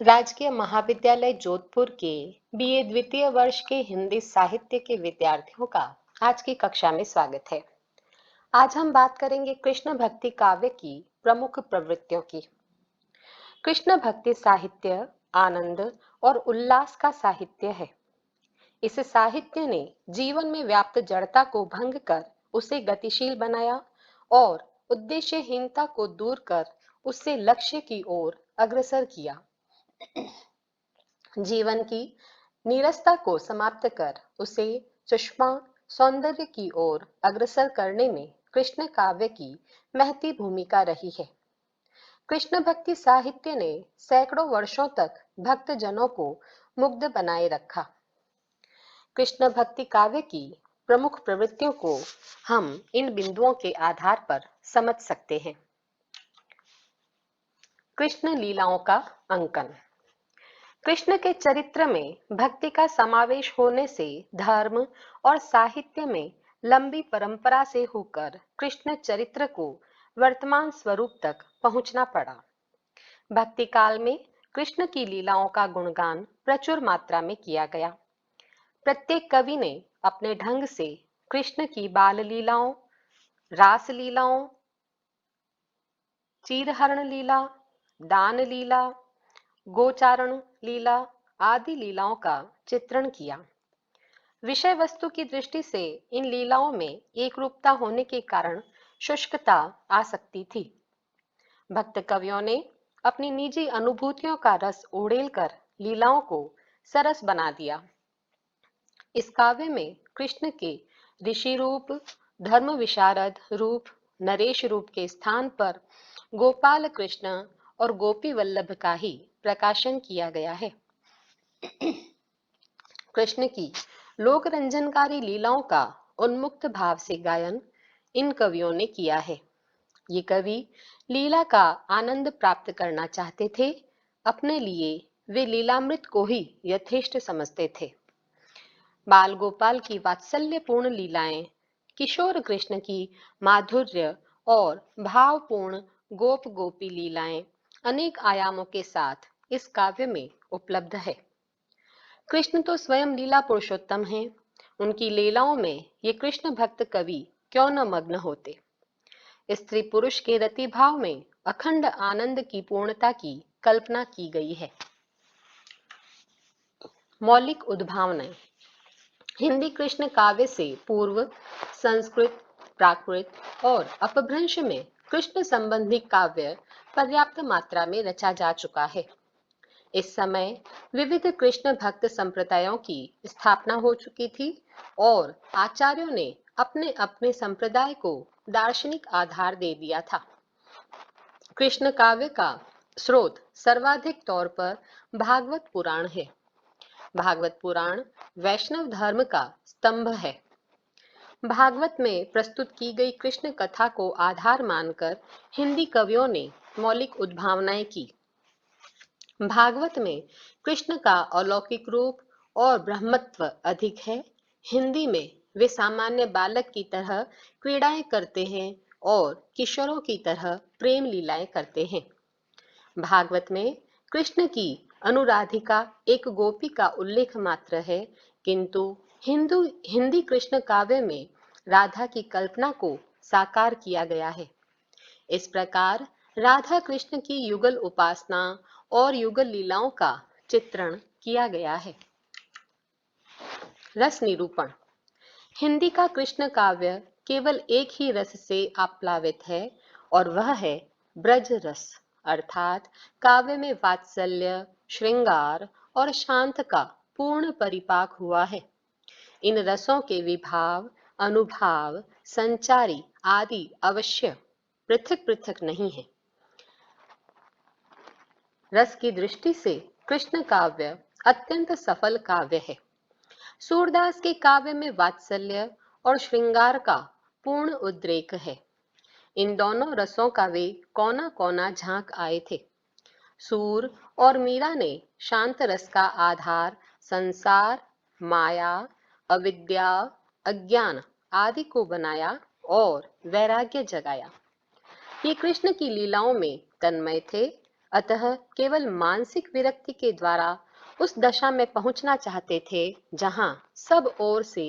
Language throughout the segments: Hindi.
राजकीय महाविद्यालय जोधपुर के बीए द्वितीय वर्ष के हिंदी साहित्य के विद्यार्थियों का आज की कक्षा में स्वागत है। आज हम बात करेंगे कृष्ण भक्ति काव्य की प्रमुख प्रवृत्तियों की। कृष्ण भक्ति साहित्य आनंद और उल्लास का साहित्य है। इस साहित्य ने जीवन में व्याप्त जड़ता को भंग कर उसे गतिशील बनाया और उद्देश्यहीनता को दूर कर उससे लक्ष्य की ओर अग्रसर किया। जीवन की नीरसता को समाप्त कर उसे सुषमा सौंदर्य की ओर अग्रसर करने में कृष्ण काव्य की महती भूमिका रही है। कृष्ण भक्ति साहित्य ने सैकड़ों वर्षों तक भक्त जनों को मुग्ध बनाए रखा। कृष्ण भक्ति काव्य की प्रमुख प्रवृत्तियों को हम इन बिंदुओं के आधार पर समझ सकते हैं। कृष्ण लीलाओं का अंकन। कृष्ण के चरित्र में भक्ति का समावेश होने से धर्म और साहित्य में लंबी परंपरा से होकर कृष्ण चरित्र को वर्तमान स्वरूप तक पहुंचना पड़ा। भक्ति काल में कृष्ण की लीलाओं का गुणगान प्रचुर मात्रा में किया गया। प्रत्येक कवि ने अपने ढंग से कृष्ण की बाल लीलाओं, रास लीलाओं, चीरहरण लीला, दान लीला, गोचारण लीला आदि लीलाओं का चित्रण किया। विषय वस्तु की दृष्टि से इन लीलाओं में एक रूपता होने के कारण शुष्कता आ सकती थी। भक्त कवियों ने अपनी निजी अनुभूतियों का रस उड़ेल कर लीलाओं को सरस बना दिया। इस काव्य में कृष्ण के ऋषि रूप, धर्म विशारद रूप, नरेश रूप के स्थान पर गोपाल कृष्ण और गोपी वल्लभ का ही प्रकाशन किया गया है। कृष्ण की लोक रंजनकारी लीलाओं का उन्मुक्त भाव से गायन इन कवियों ने किया है। ये कवि लीला का आनंद प्राप्त करना चाहते थे। अपने लिए वे लीलामृत को ही यथेष्ट समझते थे। बाल गोपाल की वात्सल्यपूर्ण लीलाएं, किशोर कृष्ण की माधुर्य और भावपूर्ण गोप गोपी लीलाएं अनेक आयामों के साथ इस काव्य में उपलब्ध है। कृष्ण तो स्वयं लीला पुरुषोत्तम हैं। उनकी लीलाओं में ये कृष्ण भक्त कवि क्यों न मग्न होते। स्त्री पुरुष के रति भाव में अखंड आनंद की पूर्णता की कल्पना की गई है। मौलिक उद्भावनाएं। हिंदी कृष्ण काव्य से पूर्व संस्कृत, प्राकृत और अपभ्रंश में कृष्ण संबंधी काव्य पर्याप्त मात्रा में रचा जा चुका है। इस समय विविध कृष्ण भक्त संप्रदायों की स्थापना हो चुकी थी और आचार्यों ने अपने अपने संप्रदाय को दार्शनिक आधार दे दिया था। कृष्ण काव्य का स्रोत सर्वाधिक तौर पर भागवत पुराण है। भागवत पुराण वैष्णव धर्म का स्तंभ है। भागवत में प्रस्तुत की गई कृष्ण कथा को आधार मानकर हिंदी कवियों ने मौलिक उद्भावनाएं की। भागवत में कृष्ण का अलौकिक रूप और ब्रह्मत्व अधिक है। हिंदी में वे सामान्य बालक की तरह क्रीड़ाएं करते हैं और किशोरों की तरह प्रेम लीलाएं करते हैं। भागवत में कृष्ण की अनुराधिका एक गोपी का उल्लेख मात्र है, किंतु हिंदी कृष्ण काव्य में राधा की कल्पना को साकार किया गया है। इस प्रकार राधा कृष्ण की युगल उपासना और युगल लीलाओं का चित्रण किया गया है। रस निरूपण। हिंदी का कृष्ण काव्य केवल एक ही रस से आप्लावित है और वह है ब्रज रस, अर्थात काव्य में वात्सल्य, श्रृंगार और शांत का पूर्ण परिपाक हुआ है। इन रसों के विभाव, अनुभाव, संचारी आदि अवश्य पृथक पृथक नहीं है। रस की दृष्टि से कृष्ण काव्य अत्यंत सफल काव्य है। सूरदास के काव्य में वात्सल्य और श्रृंगार का पूर्ण उद्रेक है। इन दोनों रसों का वे कोना कोना झांक आए थे। सूर और मीरा ने शांत रस का आधार संसार, माया, अविद्या, अज्ञान आदि को बनाया और वैराग्य जगाया। ये कृष्ण की लीलाओं में तन्मय थे, अतः केवल मानसिक विरक्ति के द्वारा उस दशा में पहुंचना चाहते थे जहां सब ओर से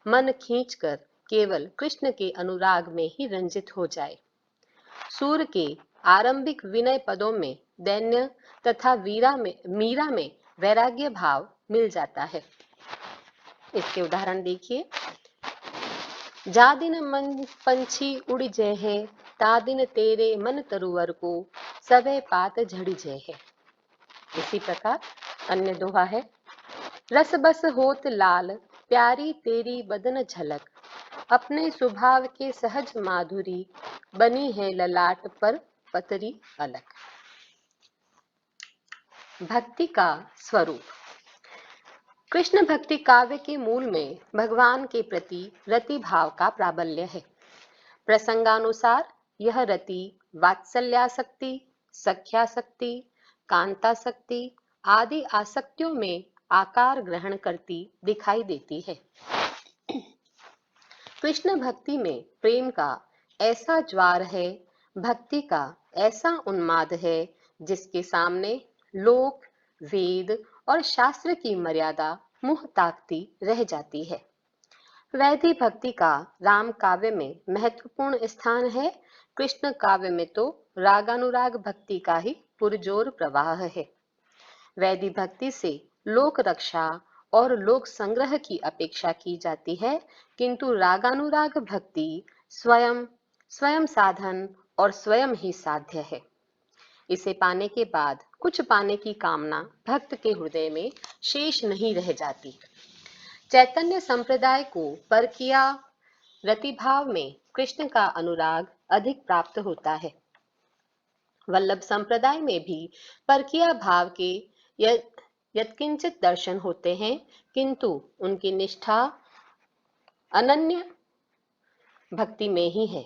मन खींचकर केवल कृष्ण के अनुराग में ही रंजित हो जाए। सूर के आरंभिक विनय पदों में दैन्य तथा मीरा में वैराग्य भाव मिल जाता है। इसके उदाहरण देखिए। जा दिन मन पंछी उड़ जय है, ता दिन तेरे मन तरुवर को, सबे पात झड़ी जय है। इसी प्रकार अन्य दोहा है। रस बस होत लाल, प्यारी तेरी बदन झलक, अपने स्वभाव के सहज माधुरी, बनी है ललाट पर पतरी अलक। भक्ति का स्वरूप। कृष्ण भक्ति काव्य के मूल में भगवान के प्रति रति भाव का प्राबल्य है। प्रसंगानुसार यह रति वात्सल्यासक्ति, सख्यासक्ति, कांतासक्ति आदि आसक्तियों में आकार ग्रहण करती दिखाई देती है। कृष्ण भक्ति में प्रेम का ऐसा ज्वार है, भक्ति का ऐसा उन्माद है, जिसके सामने लोक, वेद और शास्त्र की मर्यादा मुंह ताकती रह जाती है। वैदिक भक्ति का राम काव्य में महत्वपूर्ण स्थान है। कृष्ण काव्य में तो रागानुराग भक्ति का ही पुरजोर प्रवाह है। वैदिक भक्ति से लोक रक्षा और लोक संग्रह की अपेक्षा की जाती है, किंतु रागानुराग भक्ति स्वयं साधन और स्वयं ही साध्य है। इसे पाने के बाद कुछ पाने की कामना भक्त के हृदय में शेष नहीं रह जाती। चैतन्य संप्रदाय को परकिया रतिभाव में कृष्ण का अनुराग अधिक प्राप्त होता है। वल्लभ संप्रदाय में भी परकिया भाव के यत्किंचित दर्शन होते हैं, किंतु उनकी निष्ठा अनन्य भक्ति में ही है।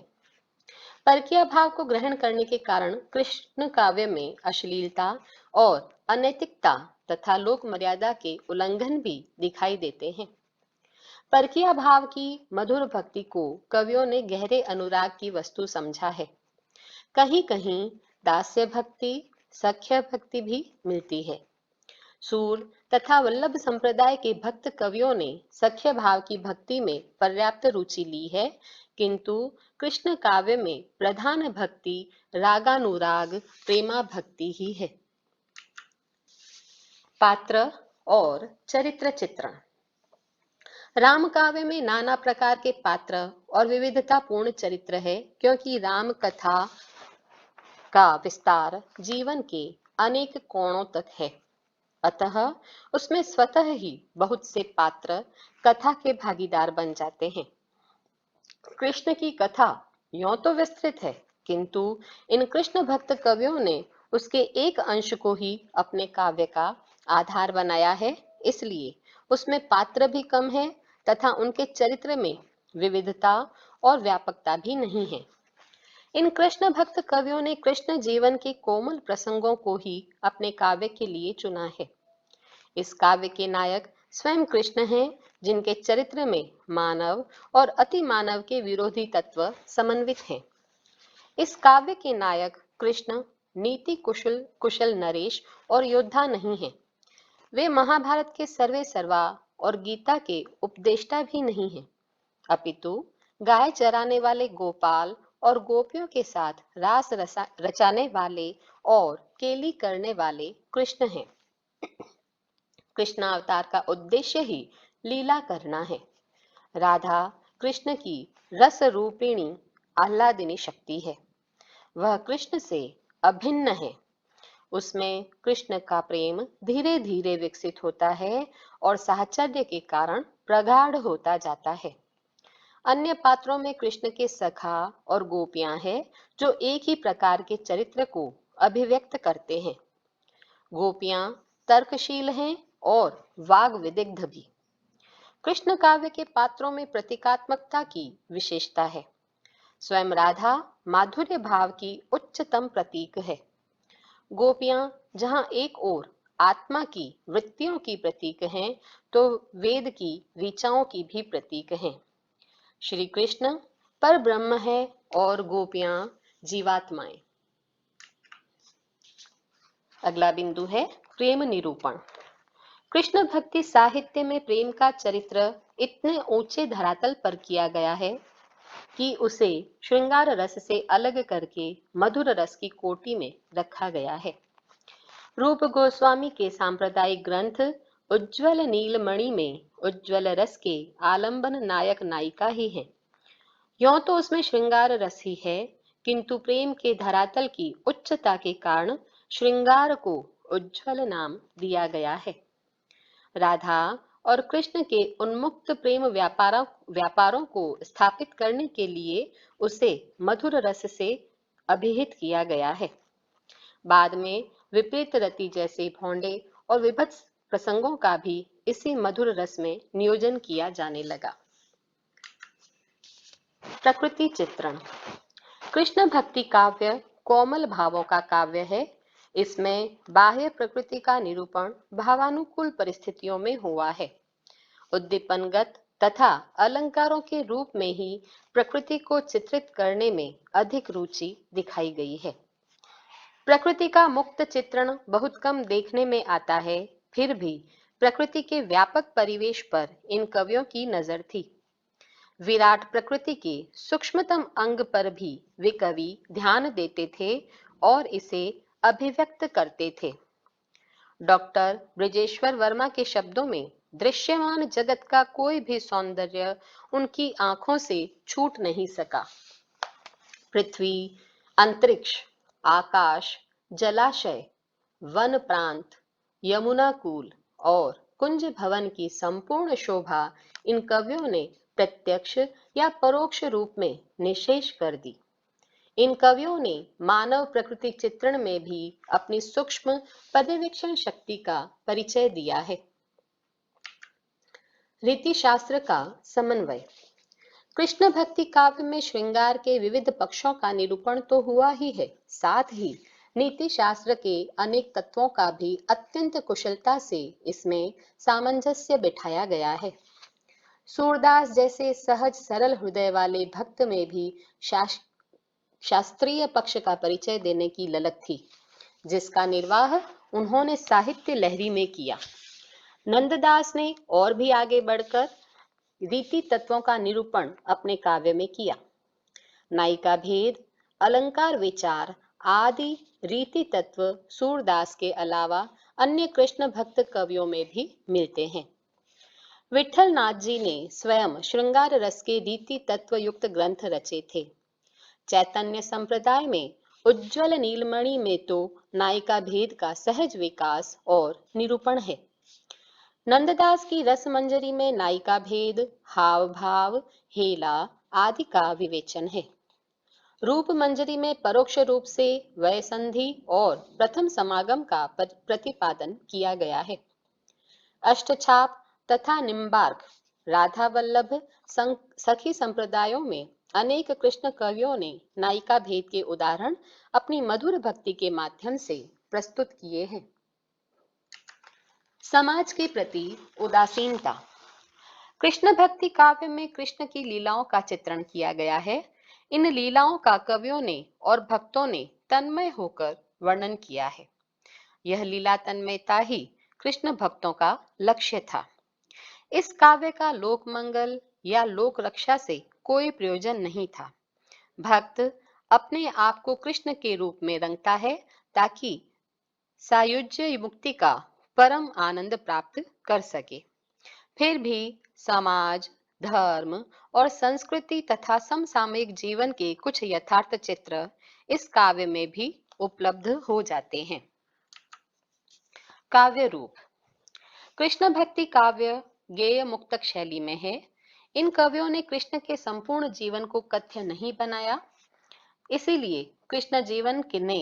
परकीय भाव को ग्रहण करने के कारण कृष्ण काव्य में अश्लीलता और अनैतिकता तथा लोक मर्यादा के उल्लंघन भी दिखाई देते हैं। परकीय भाव की मधुर भक्ति को कवियों ने गहरे अनुराग की वस्तु समझा है। कहीं कहीं दास्य भक्ति, सख्य भक्ति भी मिलती है। सूर तथा वल्लभ संप्रदाय के भक्त कवियों ने सख्य भाव की भक्ति में पर्याप्त रुचि ली है, किंतु कृष्ण काव्य में प्रधान भक्ति रागानुराग प्रेमा भक्ति ही है। पात्र और चरित्र चित्रण। राम काव्य में नाना प्रकार के पात्र और विविधता पूर्ण चरित्र है, क्योंकि राम कथा का विस्तार जीवन के अनेक कोणों तक है। अतः उसमें स्वतः ही बहुत से पात्र कथा के भागीदार बन जाते हैं। कृष्ण की कथा यों तो विस्तृत है, किंतु इन कृष्ण भक्त कवियों ने उसके एक अंश को ही अपने काव्य का आधार बनाया है, इसलिए उसमें पात्र भी कम है तथा उनके चरित्र में विविधता और व्यापकता भी नहीं है। इन कृष्ण भक्त कवियों ने कृष्ण जीवन के कोमल प्रसंगों को ही अपने काव्य के लिए चुना है। इस काव्य के नायक स्वयं कृष्ण हैं, जिनके चरित्र में मानव और अति मानव के विरोधी तत्व समन्वित हैं। इस काव्य के नायक कृष्ण नीति कुशल नरेश और योद्धा नहीं हैं। वे महाभारत के सर्वे सर्वा और गीता के उपदेष्टा भी नहीं हैं, अपितु गाय चराने वाले गोपाल और गोपियों के साथ रास रचाने वाले और केली करने वाले कृष्ण हैं। कृष्णावतार का उद्देश्य ही लीला करना है। राधा कृष्ण की रस रूपिणी आह्लादिनी शक्ति है। वह कृष्ण से अभिन्न है। उसमें कृष्ण का प्रेम धीरे धीरे विकसित होता है और साहचर्य के कारण प्रगाढ़ होता जाता है। अन्य पात्रों में कृष्ण के सखा और गोपियां हैं, जो एक ही प्रकार के चरित्र को अभिव्यक्त करते हैं। गोपियां तर्कशील हैं और वाग विदिग्ध भी। कृष्ण काव्य के पात्रों में प्रतीकात्मकता की विशेषता है। स्वयं राधा माधुर्य भाव की उच्चतम प्रतीक है। गोपियां जहां एक ओर आत्मा की वृत्तियों की प्रतीक हैं, तो वेद की ऋचाओं की भी प्रतीक हैं। श्री कृष्ण पर ब्रह्म है और गोपियां जीवात्माएं। अगला बिंदु है प्रेम निरूपण। कृष्ण भक्ति साहित्य में प्रेम का चरित्र इतने ऊंचे धरातल पर किया गया है कि उसे श्रृंगार रस से अलग करके मधुर रस की कोटि में रखा गया है। रूप गोस्वामी के सांप्रदायिक ग्रंथ उज्ज्वल नीलमणि में उज्ज्वल रस के आलंबन नायक नायिका ही हैं। यों तो उसमें श्रृंगार रस ही है, किंतु प्रेम के धरातल की उच्चता के कारण श्रृंगार को उज्ज्वल नाम दिया गया है। राधा और कृष्ण के उन्मुक्त प्रेम व्यापारों को स्थापित करने के लिए उसे मधुर रस से अभिहित किया गया है। बाद में विपरीत रति जैसे भौंडे और विभत्स प्रसंगों का भी इसी मधुर रस में नियोजन किया जाने लगा। प्रकृति चित्रण। कृष्ण भक्ति काव्य कोमल भावों का काव्य है। इसमें बाह्य प्रकृति का निरूपण भावानुकूल परिस्थितियों में हुआ है। उद्दीपनगत तथा अलंकारों के रूप में ही प्रकृति को चित्रित करने में अधिक रुचि दिखाई गई है। प्रकृति का मुक्त चित्रण बहुत कम देखने में आता है, फिर भी प्रकृति के व्यापक परिवेश पर इन कवियों की नजर थी। विराट प्रकृति के सूक्ष्मतम अंग पर भी वे कवि ध्यान देते थे और इसे अभिव्यक्त करते थे। डॉक्टर ब्रजेश्वर वर्मा के शब्दों में दृश्यमान जगत का कोई भी सौंदर्य उनकी आंखों से छूट नहीं सका। पृथ्वी, अंतरिक्ष, आकाश, जलाशय, वन प्रांत, यमुना कूल और कुंज भवन की संपूर्ण शोभा इन कवियों ने प्रत्यक्ष या परोक्ष रूप में निशेष कर दी। इन कवियों ने मानव प्रकृति चित्रण में भी अपनी सूक्ष्म पर्यवेक्षण शक्ति का परिचय दिया है। रीति शास्त्र का समन्वय। कृष्ण भक्ति काव्य में श्रृंगार के विविध पक्षों का निरूपण तो हुआ ही है, साथ ही नीति शास्त्र के अनेक तत्वों का भी अत्यंत कुशलता से इसमें सामंजस्य बिठाया गया है। सूरदास जैसे सहज सरल हृदय वाले भक्त में भी शास्त्रीय पक्ष का परिचय देने की ललक थी, जिसका निर्वाह उन्होंने साहित्य लहरी में किया। नंददास ने और भी आगे बढ़कर रीति तत्वों का निरूपण अपने काव्य में किया। नायिका भेद, अलंकार विचार आदि रीति तत्व सूरदास के अलावा अन्य कृष्ण भक्त कवियों में भी मिलते हैं। विठल नाथ जी ने स्वयं श्रृंगार रस के रीति तत्व युक्त ग्रंथ रचे थे। चैतन्य संप्रदाय में उज्ज्वल नीलमणि में तो नायिका भेद का सहज विकास और निरूपण है। नंददास की रस मंजरी में नायिका भेद, हाव भाव, हेला आदि का विवेचन है। रूप मंजरी में परोक्ष रूप से वयसंधि और प्रथम समागम का प्रतिपादन किया गया है। अष्टछाप तथा निम्बार्क, राधा वल्लभ सखी संप्रदायों में अनेक कृष्ण कवियों ने नायिका भेद के उदाहरण अपनी मधुर भक्ति के माध्यम से प्रस्तुत किए हैं। समाज के प्रति उदासीनता। कृष्ण भक्ति काव्य में कृष्ण की लीलाओं का चित्रण किया गया है। इन लीलाओं का कवियों ने और भक्तों ने तन्मय होकर वर्णन किया है। यह लीला तन्मयता ही कृष्ण भक्तों का लक्ष्य था। इस काव्य का लोक मंगल या लोक रक्षा से कोई प्रयोजन नहीं था। भक्त अपने आप को कृष्ण के रूप में रंगता है ताकि सायुज्य मुक्ति का परम आनंद प्राप्त कर सके। फिर भी समाज, धर्म और संस्कृति तथा समसामयिक जीवन के कुछ यथार्थ चित्र इस काव्य में भी उपलब्ध हो जाते हैं। काव्य रूप। कृष्ण भक्ति काव्य गेय मुक्तक शैली में है। इन कवियों ने कृष्ण के संपूर्ण जीवन को कथ्य नहीं बनाया, इसीलिए कृष्ण जीवन के ने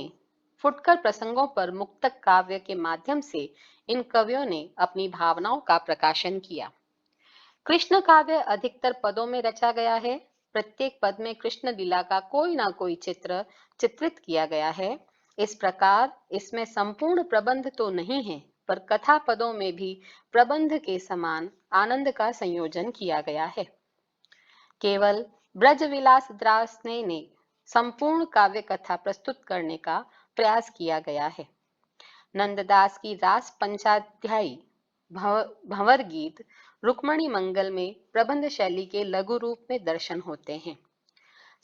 फुटकर प्रसंगों पर मुक्तक काव्य के माध्यम से इन कवियों ने अपनी भावनाओं का प्रकाशन किया। कृष्ण काव्य अधिकतर पदों में रचा गया है। प्रत्येक पद में कृष्ण लीला का कोई ना कोई चित्र चित्रित किया गया है। इस प्रकार इसमें संपूर्ण प्रबंध तो नहीं है, पर कथा पदों में भी प्रबंध के समान आनंद का संयोजन किया गया है। केवल ब्रजविलास दास ने संपूर्ण काव्य कथा प्रस्तुत करने का प्रयास किया गया है। नंददास की रास पंचाध्यायी भंवर गीत रुक्मणी मंगल में प्रबंध शैली के लघु रूप में दर्शन होते हैं।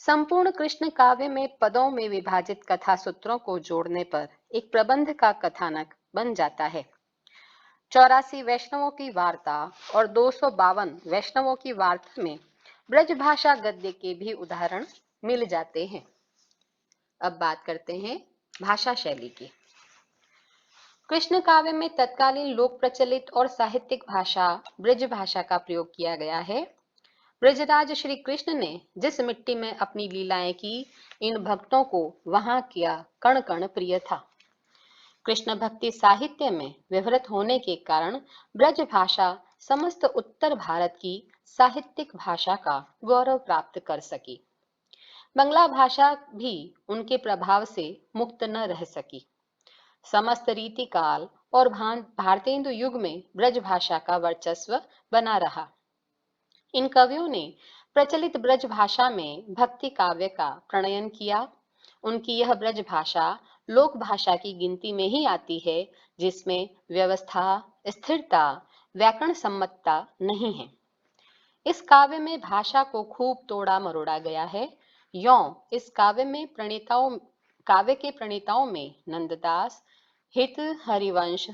संपूर्ण कृष्ण काव्य में पदों में विभाजित कथा सूत्रों को जोड़ने पर एक प्रबंध का कथानक बन जाता है। 84 वैष्णवों की वार्ता और 252 वैष्णवों की वार्ता में ब्रज भाषा गद्य के भी उदाहरण मिल जाते हैं। अब बात करते हैं भाषा शैली की। कृष्ण काव्य में तत्कालीन लोक प्रचलित और साहित्यिक भाषा ब्रज भाषा का प्रयोग किया गया है। ब्रजराज श्री कृष्ण ने जिस मिट्टी में अपनी लीलाएं की, इन भक्तों को वहां किया कण कण प्रिय था। कृष्ण भक्ति साहित्य में विवृत होने के कारण ब्रज भाषा समस्त उत्तर भारत की साहित्यिक भाषा का गौरव प्राप्त कर सकी। बंगला भाषा भी उनके प्रभाव से मुक्त न रह सकी। समस्त रीतिकाल और भारतेंदु युग में ब्रज भाषा का वर्चस्व बना रहा। इन कवियों ने प्रचलित ब्रज भाषा में भक्ति काव्य का प्रणयन किया। उनकी यह ब्रज भाषा लोक भाषा की गिनती में ही आती है, जिसमें व्यवस्था, स्थिरता, व्याकरण सम्मतता नहीं है। इस काव्य में भाषा को खूब तोड़ा मरोड़ा गया है। यों इस काव्य के प्रणेताओं में नंददास, हित हरिवंश,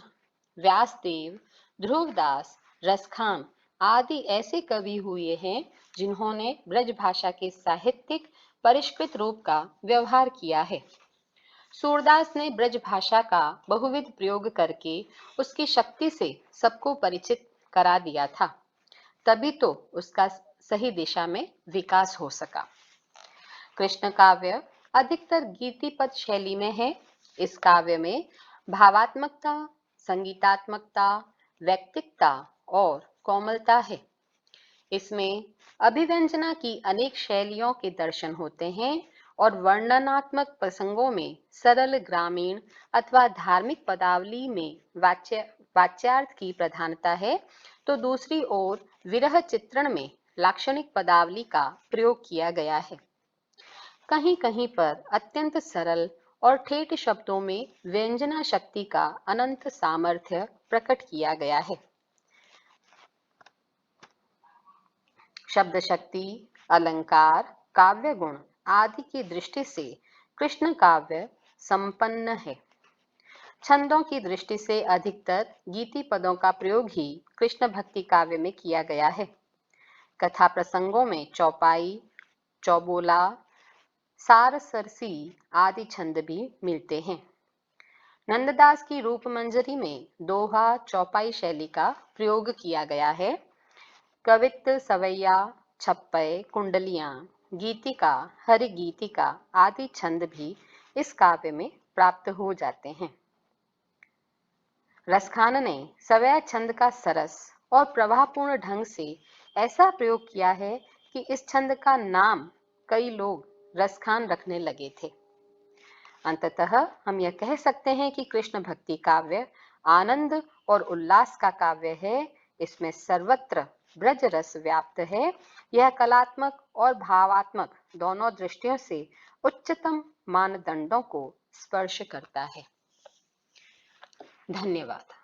व्यासदेव, ध्रुवदास, रसखान आदि ऐसे कवि हुए हैं जिन्होंने ब्रज भाषा के साहित्यिक परिष्कृत रूप का व्यवहार किया है। सूरदास ने ब्रज भाषा का बहुविध प्रयोग करके उसकी शक्ति से सबको परिचित करा दिया था, तभी तो उसका सही दिशा में विकास हो सका। कृष्ण काव्य अधिकतर गीतिपद शैली में है। इस काव्य में भावात्मकता, संगीतात्मकता, वैयक्तिकता और कोमलता है। इसमें अभिव्यंजना की अनेक शैलियों के दर्शन होते हैं और वर्णनात्मक प्रसंगों में सरल ग्रामीण अथवा धार्मिक पदावली में वाच्यार्थ की प्रधानता है, तो दूसरी ओर विरह चित्रण में लाक्षणिक पदावली का प्रयोग किया गया है। कहीं कहीं पर अत्यंत सरल और ठेठ शब्दों में व्यंजना शक्ति का अनंत सामर्थ्य प्रकट किया गया है। शब्द शक्ति, अलंकार, काव्य गुण आदि की दृष्टि से कृष्ण काव्य संपन्न है। छंदों की दृष्टि से अधिकतर गीति पदों का प्रयोग ही कृष्ण भक्ति काव्य में किया गया है। कथा प्रसंगों में चौपाई, चौबोला, सारसरसी आदि छंद भी मिलते हैं। नंददास की रूप मंजरी में दोहा, चौपाई शैली का प्रयोग किया गया है। कवित्त, सवैया, छप्पय, कुंडलियां, गीतिका, हरिगीतिका आदि छंद भी इस काव्य में प्राप्त हो जाते हैं। रसखान ने सवैया छंद का सरस और प्रवाहपूर्ण ढंग से ऐसा प्रयोग किया है कि इस छंद का नाम कई लोग रसखान रखने लगे थे। अंततः हम यह कह सकते हैं कि कृष्ण भक्ति काव्य आनंद और उल्लास का काव्य है। इसमें सर्वत्र ब्रज रस व्याप्त है। यह कलात्मक और भावात्मक दोनों दृष्टियों से उच्चतम मानदंडों को स्पर्श करता है। धन्यवाद।